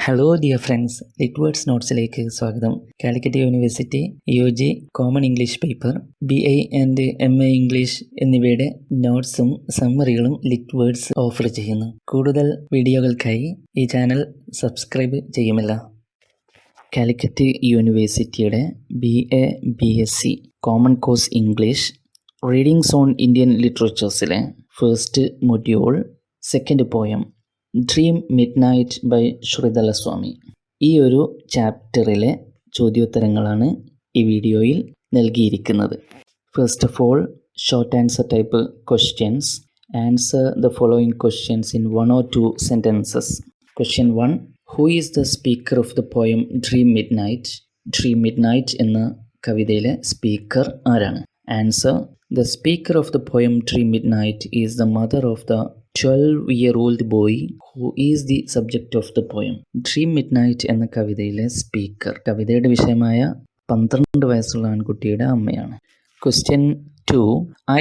Hello dear friends, ലിറ്റ്വേർഡ്സ് നോട്ട്സിലേക്ക് സ്വാഗതം. Calicut university UG common English paper BA and MA English എന്നിവയുടെ നോട്ട്സും സമ്മറികളും ലിറ്റ്വേർഡ്സ് offer ചെയ്യുന്നു. കൂടുതൽ വീഡിയോകൾക്കായി ഈ ചാനൽ സബ്സ്ക്രൈബ് ചെയ്യുമല്ല. കാലിക്കറ്റ് യൂണിവേഴ്സിറ്റിയുടെ BA BSc common course English readings on Indian ലിറ്ററേച്ചേഴ്സിലെ first module second poem dream midnight by Sridala Swami. ഈ ഒരു ചാപ്റ്ററിലെ ചോദ്യോത്തരങ്ങളാണ് ഈ വീഡിയോയിൽ നൽകിയിരിക്കുന്നത്. First of all, short answer type questions. Answer the following questions in 1 or 2 sentences. Question 1. Who is the speaker of the poem Dream Midnight? Dream Midnight എന്ന കവിതയിലെ speaker ആരാണ്? Answer: The speaker of the poem Dream Midnight is the mother of the 12-year-old boy who is the subject of the poem. Dream Midnight എന്ന കവിതയിലെ speaker കവിതയുടെ വിഷയമായ 12 വയസ്സുള്ള ആൺകുട്ടിയുടെ അമ്മയാണ്. Question 2.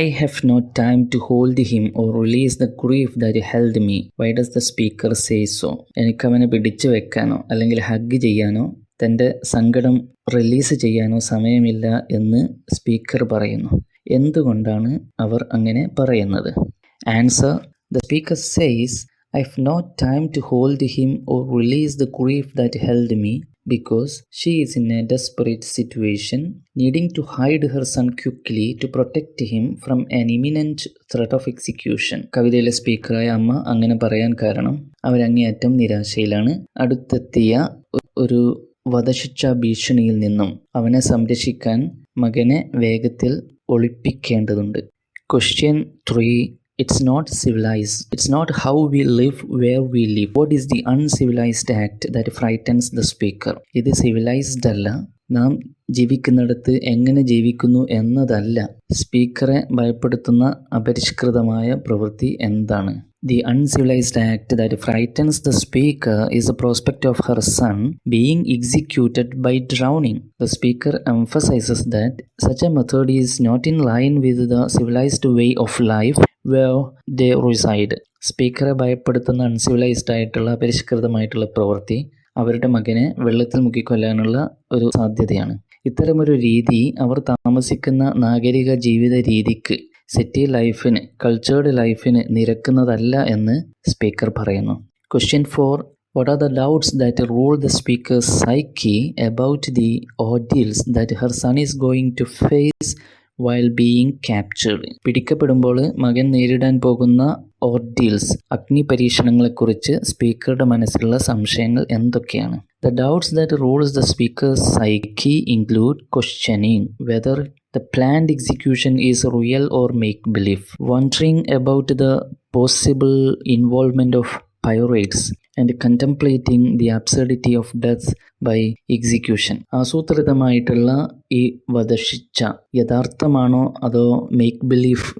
I have no time to hold him or release the grief that held me. Why does the speaker say so? എനിക്കവനെ പിടിച്ചു വെക്കാനോ അല്ലെങ്കിൽ hug ചെയ്യാനോ തൻ്റെ സങ്കടം റിലീസ് ചെയ്യാനോ സമയമില്ല എന്ന് സ്പീക്കർ പറയുന്നു. എന്തുകൊണ്ടാണ് അവർ അങ്ങനെ പറയുന്നത്? Answer: The speaker says, I have no time to hold him or release the grief that held me because she is in a desperate situation, needing to hide her son quickly to protect him from an imminent threat of execution. കവിതയിലെ സ്പീക്കറായ അമ്മ അങ്ങനെ പറയാൻ കാരണം അവരങ്ങേയറ്റം നിരാശയിലാണ്. അടുത്തെത്തിയ ഒരു വധശിക്ഷ ഭീഷണിയിൽ നിന്നും അവനെ സംരക്ഷിക്കാൻ മകനെ വേഗത്തിൽ ഒളിപ്പിക്കേണ്ടതുണ്ട്. Question 3. It's not civilized. It's not how we live where we live. What is the uncivilized act that frightens the speaker? ഇത് civilized അല്ല, നാം ജീവിക്കുന്നിടത്ത് എങ്ങനെ ജീവിക്കുന്നു എന്നതല്ല. സ്പീക്കറെ ഭയപ്പെടുത്തുന്ന അപരിഷ്കൃതമായ പ്രവൃത്തി എന്താണ്? The uncivilized act that frightens the speaker is the prospect of her son being executed by drowning. The speaker emphasizes that such a method is not in line with the civilized way of life where they reside. സ്പീക്കറെ ഭയപ്പെടുത്തുന്ന uncivilised ആയിട്ടുള്ള അപരിഷ്കൃതമായിട്ടുള്ള പ്രവൃത്തി അവരുടെ മകനെ വെള്ളത്തിൽ മുക്കിക്കൊല്ലാനുള്ള ഒരു സാധ്യതയാണ്. ഇത്തരമൊരു രീതി അവർ താമസിക്കുന്ന നാഗരിക ജീവിത രീതിക്ക്, സിറ്റി ലൈഫിന്, കൾച്ചേർഡ് ലൈഫിന് നിരക്കുന്നതല്ല എന്ന് സ്പീക്കർ പറയുന്നു. Question 4. What are the doubts that rule the speaker's psyche about the ordeals that her son is going to face while being captured? പിടിക്കപ്പെടുമ്പോൾ മകൻ നേരിടാൻ പോകുന്ന ഓർഡീൽസ്, അഗ്നി പരീക്ഷണങ്ങളെക്കുറിച്ച് സ്പീക്കറുടെ മനസ്സിലുള്ള സംശയങ്ങൾ എന്തൊക്കെയാണ്? The doubts that rules the speaker's psyche include questioning whether the planned execution is real or make-believe, wondering about the possible involvement of pirates, and contemplating the absurdity of death by execution. ആസൂത്രിതമായിട്ടുള്ള ഈ വധശിക്ഷ യഥാർത്ഥമാണോ അതോ make believe,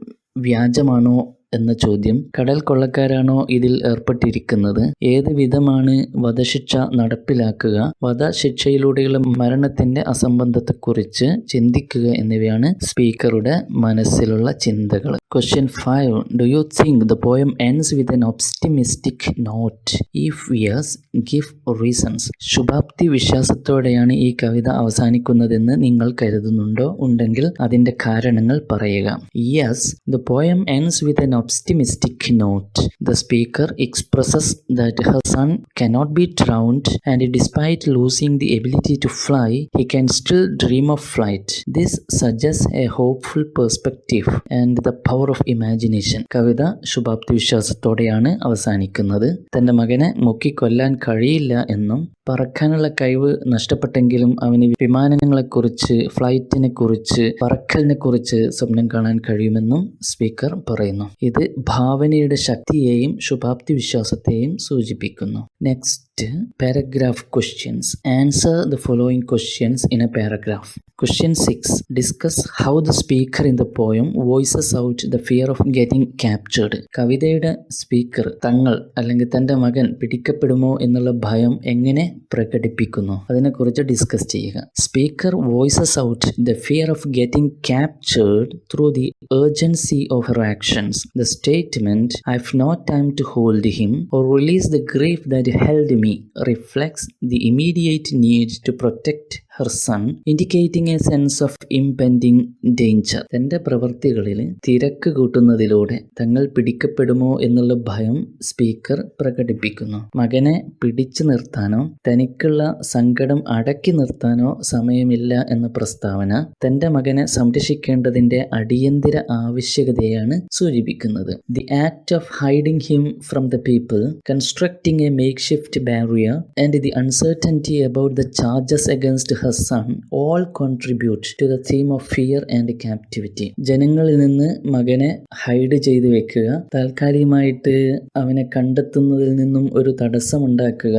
വ്യാജമാണോ എന്ന ചോദ്യം, കടൽ കൊള്ളക്കാരാണോ ഇതിൽ ഏർപ്പെട്ടിരിക്കുന്നത്, ഏത് വിധമാണ് വധശിക്ഷ നടപ്പിലാക്കുക, വധശിക്ഷയിലൂടെയുള്ള മരണത്തിന്റെ അസംബന്ധത്തെക്കുറിച്ച് ചിന്തിക്കുക എന്നിവയാണ് സ്പീക്കറുടെ മനസ്സിലുള്ള ചിന്തകൾ. Question 5. Do you think the poem ends with an optimistic note? If yes, give reasons. ശുഭാപ്തി വിശ്വാസത്തോടെയാണ് ഈ കവിത അവസാനിക്കുന്നതെന്ന് നിങ്ങൾ കരുതുന്നുണ്ടോ? ഉണ്ടെങ്കിൽ അതിന്റെ കാരണങ്ങൾ പറയുക. Yes, the poem ends with an optimistic note. The speaker expresses that her son cannot be drowned and despite losing the ability to fly, he can still dream of flight. This suggests a hopeful perspective and the power of imagination. കവിത ശുഭാപ്തി വിശ്വാസത്തോടെയാണ് അവസാനിക്കുന്നത്. തന്റെ മകനെ മുക്കിക്കൊല്ലാൻ കഴിയില്ല എന്നും പറക്കാനുള്ള കഴിവ് നഷ്ടപ്പെട്ടെങ്കിലും അവന് വിമാനങ്ങളെക്കുറിച്ച്, ഫ്ലൈറ്റിനെ കുറിച്ച്, പറക്കലിനെ കുറിച്ച് സ്വപ്നം കാണാൻ കഴിയുമെന്നും സ്പീക്കർ പറയുന്നു. ഇത് ഭാവനയുടെ ശക്തിയെയും ശുഭാപ്തി വിശ്വാസത്തെയും സൂചിപ്പിക്കുന്നു. Next, paragraph questions. Answer the following questions in A paragraph. Question 6. Discuss how the speaker in the poem voices out the fear of getting captured. കവിതയുടെ സ്പീക്കർ തങ്ങൾ അല്ലെങ്കിൽ തൻ്റെ മകൻ പിടിക്കപ്പെടുമോ എന്നുള്ള ഭയം എങ്ങനെ പ്രകടിപ്പിക്കുന്നു. അതിനെക്കുറിച്ച് ഡിസ്കസ് ചെയ്യുക. Speaker voices out the fear of getting captured through the urgency of her actions. The statement, "I've no time to hold him or release the grief that held me," reflects the immediate need to protect her son, indicating a sense of impending danger. തന്റെ പ്രവൃത്തികളിൽ തിരക്ക് കൂട്ടുന്നതിലൂടെ തങ്ങൾ പിടിക്കപ്പെടുമോ എന്നുള്ള ഭയം speaker പ്രകടിപ്പിക്കുന്നു. മകനെ പിടിച്ചു നിർത്താനോ തനിക്കുള്ള സങ്കടം അടക്കി നിർത്താനോ സമയമില്ല എന്ന പ്രസ്താവന തന്റെ മകനെ സംരക്ഷിക്കേണ്ടതിന്റെ അടിയന്തര ആവശ്യകതയാണ് സൂചിപ്പിക്കുന്നത്. The act of hiding him from the people, constructing a makeshift barrier, and the uncertainty about the charges against her son all contribute to the theme of fear and captivity. ജനങ്ങളിൽ നിന്ന് മകനെ ഹൈഡ് ചെയ്തു വെക്കുക, താൽക്കാലികമായിട്ട് അവനെ കണ്ടെത്തുന്നതിൽ നിന്നും ഒരു തടസ്സമുണ്ടാക്കുക,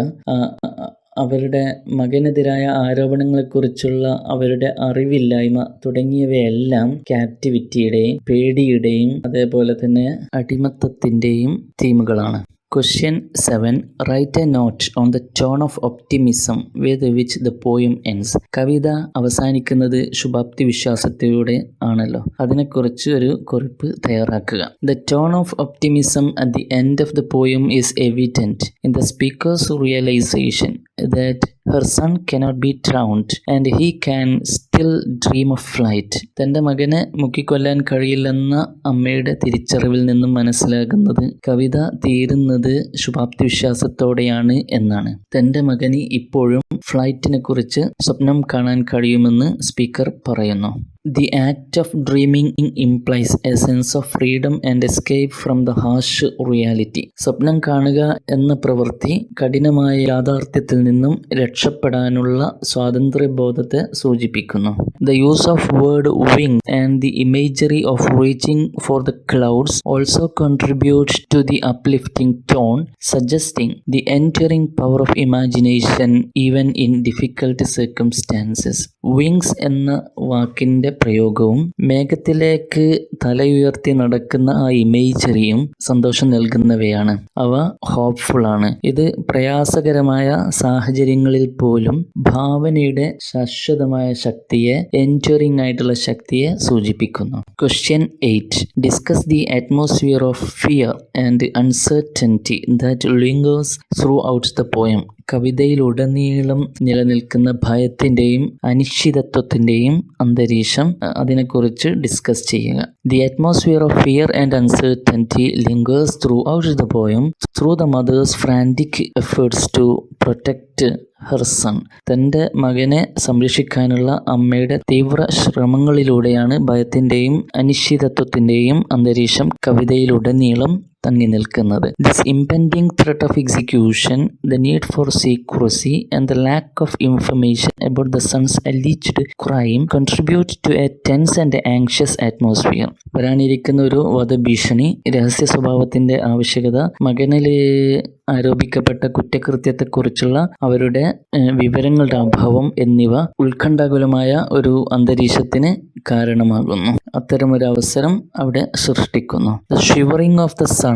അവരുടെ മകനെതിരായ ആരോപണങ്ങളെക്കുറിച്ചുള്ള അവരുടെ അറിവില്ലായ്മ തുടങ്ങിയവയെല്ലാം ക്യാപ്റ്റിവിറ്റിയുടെയും പേടിയുടെയും അതേപോലെ തന്നെ അടിമത്തത്തിൻ്റെയും തീമുകളാണ്. Question 7. Write a note on the tone of optimism with which the poem ends. കവിത അവസാനിക്കുന്നത് ശുഭാപ്തി വിശ്വാസത്തിലൂടെ ആണല്ലോ. അതിനെക്കുറിച്ച് ഒരു കുറിപ്പ് തയ്യാറാക്കുക. The tone of optimism at the end of the poem is evident in the speaker's realization that her son cannot be drowned and he can still dream of flight. തൻ്റെ മകനെ മുക്കിക്കൊല്ലാൻ കഴിയില്ലെന്ന അമ്മയുടെ തിരിച്ചറിവിൽ നിന്നും മനസ്സിലാകുന്നത് കവിത തീരുന്നത് ശുഭാപ്തി വിശ്വാസത്തോടെയാണ് എന്നാണ്. തൻ്റെ മകന് ഇപ്പോഴും ഫ്ലൈറ്റിനെ കുറിച്ച് സ്വപ്നം കാണാൻ കഴിയുമെന്ന് സ്പീക്കർ പറയുന്നു. The act of dreaming implies a sense of freedom and escape from the harsh reality. സ്വപ്നം കാണുക എന്ന പ്രവൃത്തി കഠിനമായ യാഥാർത്ഥ്യത്തിൽ നിന്നും രക്ഷപ്പെടാനുള്ള സ്വാതന്ത്ര്യബോധത്തെ സൂചിപ്പിക്കുന്നു. The use of word wing and the imagery of reaching for the clouds also contribute to the uplifting tone, suggesting the enduring power of imagination even in difficult circumstances. Wings എന്ന വാക്കിൻ്റെ പ്രയോഗവും മേഘത്തിലേക്ക് തലയുയർത്തി നടക്കുന്ന ആ ഇമേജറിയും സന്തോഷം നൽകുന്നവയാണ്. അവ ഹോപ്പ്ഫുൾ ആണ്. ഇത് പ്രയാസകരമായ സാഹചര്യങ്ങളിൽ പോലും ഭാവനയുടെ ശാശ്വതമായ ശക്തിയെ, എൻഡ്യൂറിംഗ് ആയിട്ടുള്ള ശക്തിയെ സൂചിപ്പിക്കുന്നു. Question 8. Discuss the atmosphere of fear and uncertainty that lingers throughout the poem. കവിതയിലുടനീളം നിലനിൽക്കുന്ന ഭയത്തിൻ്റെയും അനിശ്ചിതത്വത്തിൻ്റെയും അന്തരീക്ഷം, അതിനെക്കുറിച്ച് ഡിസ്കസ് ചെയ്യുക. The atmosphere of fear and uncertainty lingers throughout the poem through the mother's frantic efforts to protect her son. തൻ്റെ മകനെ സംരക്ഷിക്കാനുള്ള അമ്മയുടെ തീവ്ര ശ്രമങ്ങളിലൂടെയാണ് ഭയത്തിൻ്റെയും അനിശ്ചിതത്വത്തിൻ്റെയും അന്തരീക്ഷം കവിതയിലുടനീളം തങ്ങി നിൽക്കുന്നത്. This impending threat of execution, the need for secrecy, and the lack of information about the son's alleged crime contribute to a tense and anxious atmosphere. വരാനിരിക്കുന്ന ഒരു വധഭീഷണി, രഹസ്യ സ്വഭാവത്തിൻ്റെ ആവശ്യകത, മകനിൽ ആരോപിക്കപ്പെട്ട കുറ്റകൃത്യത്തെക്കുറിച്ചുള്ള അവരുടെ വിവരങ്ങളുടെ അഭാവം എന്നിവ ഉത്കണ്ഠാകുലമായ ഒരു അന്തരീക്ഷത്തിന് കാരണമാകുന്നു. അത്തരമൊരു അവസരം അവിടെ സൃഷ്ടിക്കുന്നു. The shivering of the son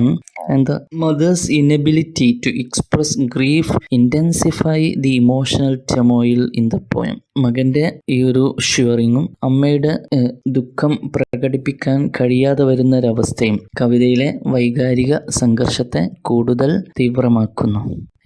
and the mother's inability to express grief intensify the emotional turmoil in the poem. മകൻ്റെ ഈ ഒരു ഷിവറിങ്ങും അമ്മയുടെ ദുഃഖം പ്രകടിപ്പിക്കാൻ കഴിയാതെ വരുന്നൊരവസ്ഥയും കവിതയിലെ വൈകാരിക സംഘർഷത്തെ കൂടുതൽ തീവ്രമാക്കുന്നു.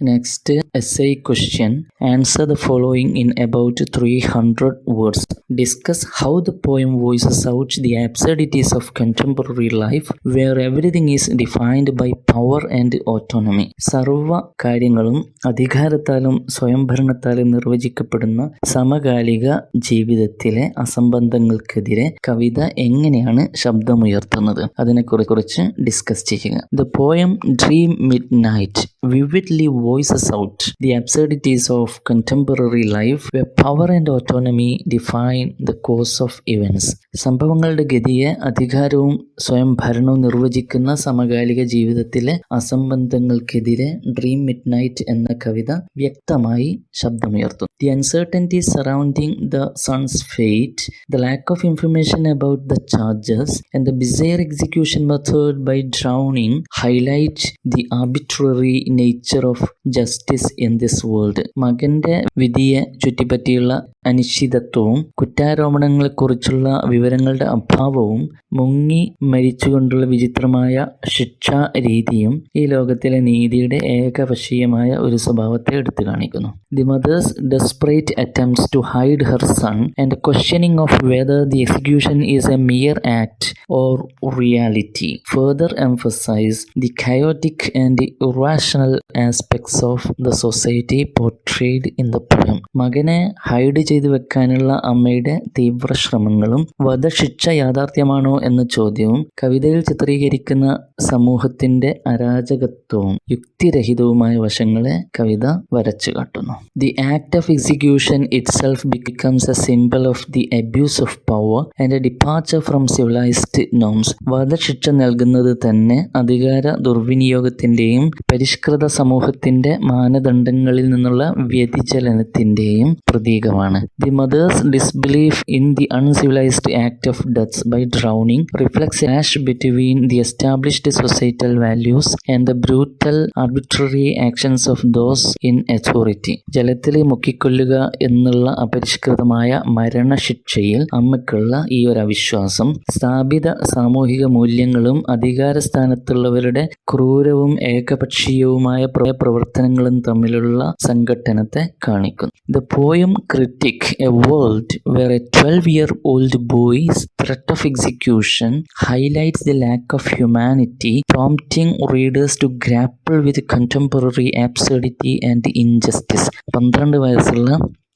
Next essay question. Answer the following in about 300 words. Discuss how the poem voices out the absurdities of contemporary life where everything is defined by power and autonomy. സർവ കാര്യങ്ങളും അധികാരത്താലും സ്വയംഭരണത്താലും നിർവചിക്കപ്പെടുന്ന സമകാലിക ജീവിതത്തിലെ അസംബന്ധങ്ങൾക്കെതിരെ കവിത എങ്ങനെയാണ് ശബ്ദമുയർത്തുന്നത്, അതിനെക്കുറിച്ച് ഡിസ്കസ് ചെയ്യുക. The poem Dream Midnight vividly voices out the absurdities of contemporary life where power and autonomy define the course of events. സംഭവങ്ങളുടെ ഗതിയെ അധികാരവും സ്വയം ഭരണവും നിർവചിക്കുന്ന സമകാലിക ജീവിതത്തിലെ അസംബന്ധങ്ങൾക്കെതിരെ ഡ്രീം മിഡ്നൈറ്റ് എന്ന കവിത വ്യക്തമായി ശബ്ദമുയർത്തുന്നു. The uncertainty surrounding the son's fate, the lack of information about the charges, and the bizarre execution method by drowning highlight the arbitrary nature of justice in this world. മകന്റെ വിധിയെ ചുറ്റിപ്പറ്റിയുള്ള അനിശ്ചിതത്വവും കുറ്റാരോപണങ്ങളെക്കുറിച്ചുള്ള വിവരങ്ങളുടെ അഭാവവും മുങ്ങി മരിച്ചുകൊണ്ടുള്ള വിചിത്രമായ ശിക്ഷാ രീതിയും ഈ ലോകത്തിലെ നീതിയുടെ ഏകപക്ഷീയമായ ഒരു സ്വഭാവത്തെ എടുത്തു കാണിക്കുന്നു. The mother's desperate attempts to hide her son and questioning of whether the execution is a mere act or reality further emphasize the chaotic and irrational aspects of the society portrayed in the poem. മകനെ hide ചെയ്തു വെക്കാനുള്ള അമ്മയുടെ തീവ്ര ശ്രമങ്ങളും വധശിക്ഷ യാഥാർത്ഥ്യമാണോ എന്ന ചോദ്യവും കവിതയിൽ ചിത്രീകരിക്കുന്ന സമൂഹത്തിന്റെ അരാജകത്വവും യുക്തിരഹിതവുമായ വശങ്ങളെ കവിത വരച്ചു കാട്ടുന്നു. The act of execution itself becomes a symbol of the abuse of power and a departure from civilized norms. വധശിക്ഷ നൽകുന്നത് തന്നെ അധികാര ദുർവിനിയോഗത്തിന്റെയും പരിഷ്കൃത സമൂഹത്തിന്റെ മാനദണ്ഡങ്ങളിൽ നിന്നുള്ള വ്യതിചലനത്തിന്റെയും പ്രതീകമാണ്. The mother's disbelief in the uncivilized act of death by drowning reflects a clash between the established societal values and the brutal arbitrary actions of those in authority. ജലത്തിലെ മുക്കിക്കൊല്ലുക എന്നുള്ള അപരിഷ്കൃതമായ മരണശിക്ഷയിൽ അമ്മയ്ക്കുള്ള ഈ ഒരു അവിശ്വാസം സ്ഥാപിത സാമൂഹിക മൂല്യങ്ങളും അധികാരസ്ഥാനത്തുള്ളവരുടെ ക്രൂരവും ഏകപക്ഷീയവുമായ പ്രവർത്തനങ്ങളും തമ്മിലുള്ള സംഘട്ടനത്തെ കാണിക്കുന്നു. The poem Critic, a world where a 12-year-old boy's threat of execution highlights the lack of humanity, prompting readers to grapple with contemporary absurdity and injustice. 12 വയസ്സുള്ള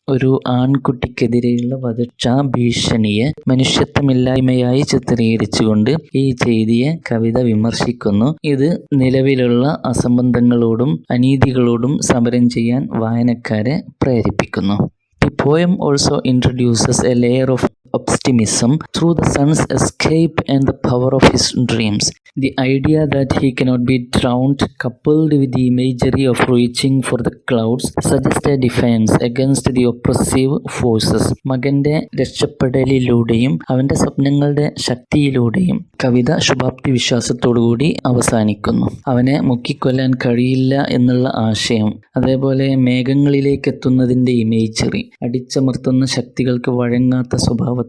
ഒരു ആൺകുട്ടിക്കെതിരെയുള്ള വധശിക്ഷാ ഭീഷണിയെ മനുഷ്യത്വമില്ലായ്മയായി ചിത്രീകരിച്ചുകൊണ്ട് ഈ ചെയ്തിയെ കവിത വിമർശിക്കുന്നു. ഇത് നിലവിലുള്ള അസംബന്ധങ്ങളോടും അനീതികളോടും സമരം ചെയ്യാൻ വായനക്കാരെ പ്രേരിപ്പിക്കുന്നു. The poem also introduces a layer of optimism through the son's escape and the power of his dreams. The idea that he cannot be drowned, coupled with the imagery of reaching for the clouds, suggests a defense against the oppressive forces. മകന്റെ രക്ഷപ്പെടലിലൂടെയും അവന്റെ സ്വപ്നങ്ങളുടെ ശക്തിയിലൂടെയും കവിത ശുഭാപ്തി വിശ്വാസത്തോടുകൂടി അവസാനിക്കുന്നു. അവനെ മുക്കിക്കൊല്ലാൻ കഴിയില്ല എന്നുള്ള ആശയം, അതേപോലെ മേഘങ്ങളിലേക്ക് എത്തുന്നതിന്റെ ഇമേജറി അടിച്ചമർത്തുന്ന ശക്തികൾക്ക് വഴങ്ങാത്ത സ്വഭാവത്തെ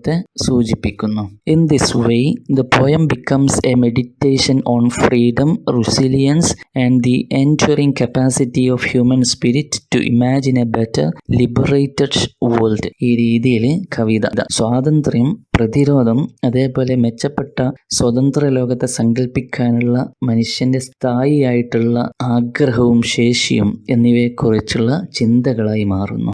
സൂചിപ്പിക്കുന്നു. In this way, the poem becomes a meditation on freedom, resilience, and the enduring capacity of human spirit to imagine a better, liberated world. ഈ രീതിയിൽ കവിത സ്വാതന്ത്ര്യം, പ്രതിരോധം, അതേപോലെ മെച്ചപ്പെട്ട സ്വതന്ത്ര ലോകത്തെ സങ്കല്പിക്കാനുള്ള മനുഷ്യന്റെ സ്ഥായിയായിട്ടുള്ള ആഗ്രഹവും ശേഷിയും എന്നിവയെക്കുറിച്ചുള്ള ചിന്തകളായി മാറുന്നു.